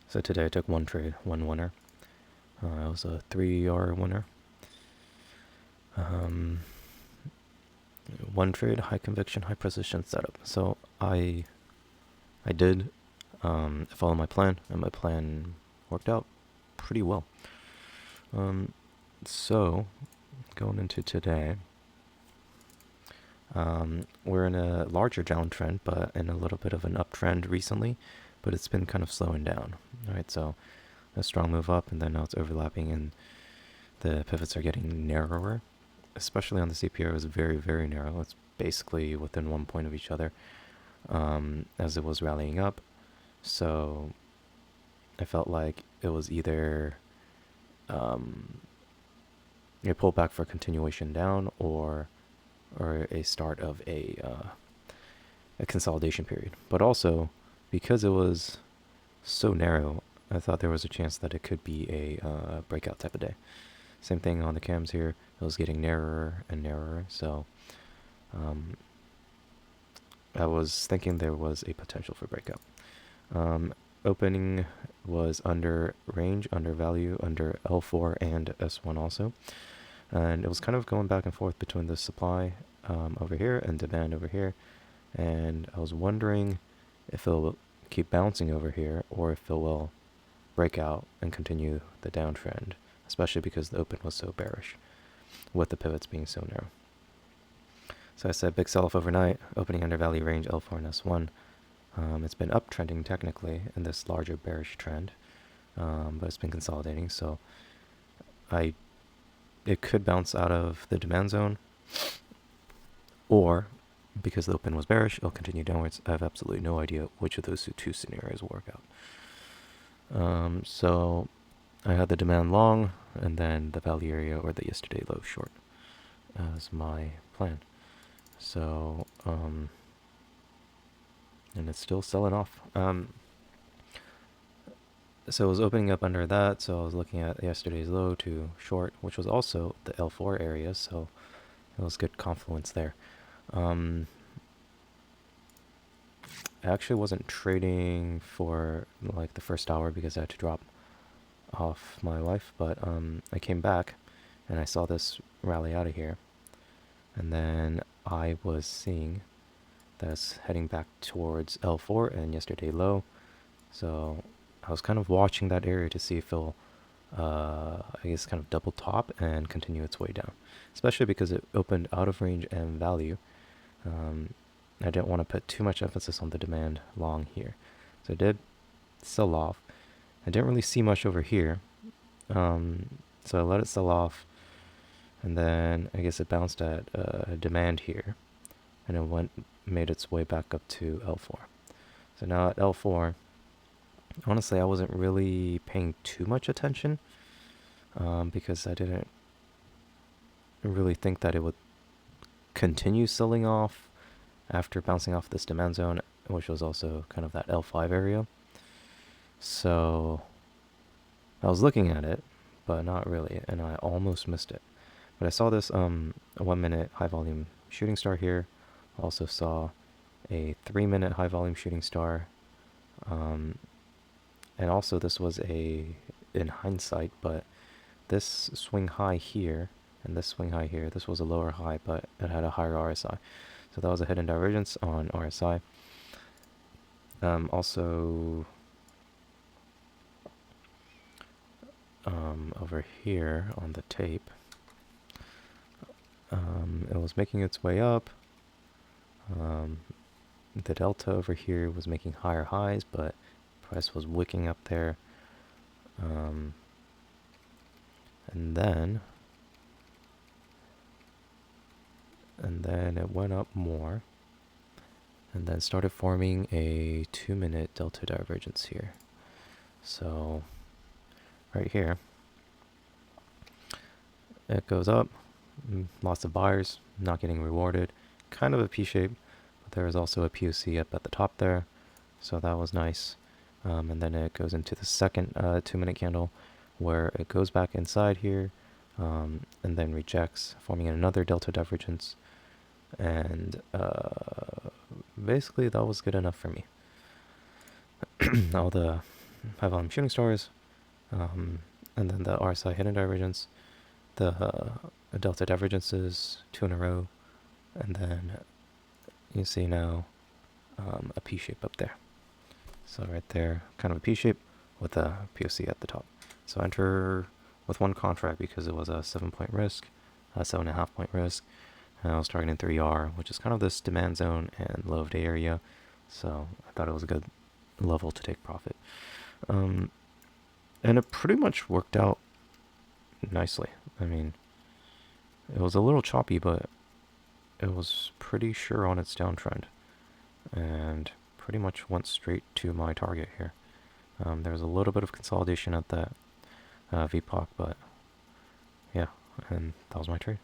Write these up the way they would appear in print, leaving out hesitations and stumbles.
So today I took one trade, one winner. It was a 3 ER winner. One trade, high conviction, high precision setup. So I did follow my plan, and my plan worked out pretty well. So going into today, we're in a larger downtrend, but in a little bit of an uptrend recently, but it's been kind of slowing down. All right, so a strong move up, and then now it's overlapping, and the pivots are getting narrower, especially on the CPR. It was very, very narrow. It's basically within 1 point of each other as it was rallying up. So I felt like it was either a pullback for continuation down or a start of a consolidation period. But also, because it was so narrow, I thought there was a chance that it could be a breakout type of day. Same thing on the cams here. It was getting narrower and narrower, so I was thinking there was a potential for breakout. Opening was under range, under value, under L4 and S1 also. And it was kind of going back and forth between the supply over here and demand over here. And I was wondering if it'll keep bouncing over here or if it will break out and continue the downtrend, especially because the open was so bearish with the pivots being so narrow. So I said big sell-off overnight, opening under value range L4 and S1. It's been uptrending technically in this larger bearish trend, but it's been consolidating, so it could bounce out of the demand zone, or because the open was bearish, it'll continue downwards. I have absolutely no idea which of those two scenarios will work out. So I had the demand long, and then the value area or the yesterday low short as my plan. So, and it's still selling off. So it was opening up under that, so I was looking at yesterday's low to short, which was also the L4 area, so it was good confluence there. I actually wasn't trading for like the first hour because I had to drop off my wife, but I came back and I saw this rally out of here, and then I was seeing that's heading back towards L4 and yesterday low, so I was kind of watching that area to see if it'll I guess kind of double top and continue its way down, especially because it opened out of range and value. I didn't want to put too much emphasis on the demand long here, so I did sell off. I didn't really see much over here, so I let it sell off, and then I guess it bounced at demand here, and it made its way back up to L4. So now at L4, honestly, I wasn't really paying too much attention because I didn't really think that it would continue selling off after bouncing off this demand zone, which was also kind of that L5 area. So I was looking at it, but not really, and I almost missed it. But I saw this 1 minute high volume shooting star here. Also saw a 3 minute high volume shooting star. And also this was in hindsight, but this swing high here and this swing high here, this was a lower high, but it had a higher RSI. So that was a hidden divergence on RSI. Also, over here on the tape, it was making its way up. The delta over here was making higher highs, but price was wicking up there. And then it went up more, and then started forming a 2 minute delta divergence here. So right here, it goes up, lots of buyers, not getting rewarded, kind of a P shape, but there is also a POC up at the top there, so that was nice. And then it goes into the second 2 minute candle, where it goes back inside here, and then rejects, forming another delta divergence, and basically that was good enough for me. All the high volume shooting stars, and then the RSI hidden divergence, the delta divergences, 2 in a row, and then you see now a P shape up there. So right there, kind of a P shape with a POC at the top. So enter with one contract because it was a 7-point risk, a 7.5-point risk, and I was targeting 3R, which is kind of this demand zone and low of day area. So I thought it was a good level to take profit. And it pretty much worked out nicely. I mean, it was a little choppy, but it was pretty sure on its downtrend, and pretty much went straight to my target here. There was a little bit of consolidation at that VPOC, but yeah, and that was my trade.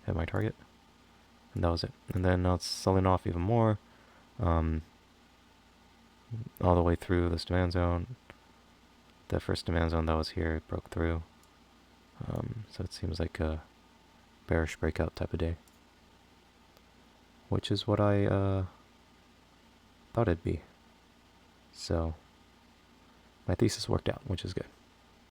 Hit my target, and that was it. And then now it's selling off even more, all the way through this demand zone. The first demand zone that was here broke through, so it seems like a bearish breakout type of day, which is what I thought it'd be. So my thesis worked out, which is good.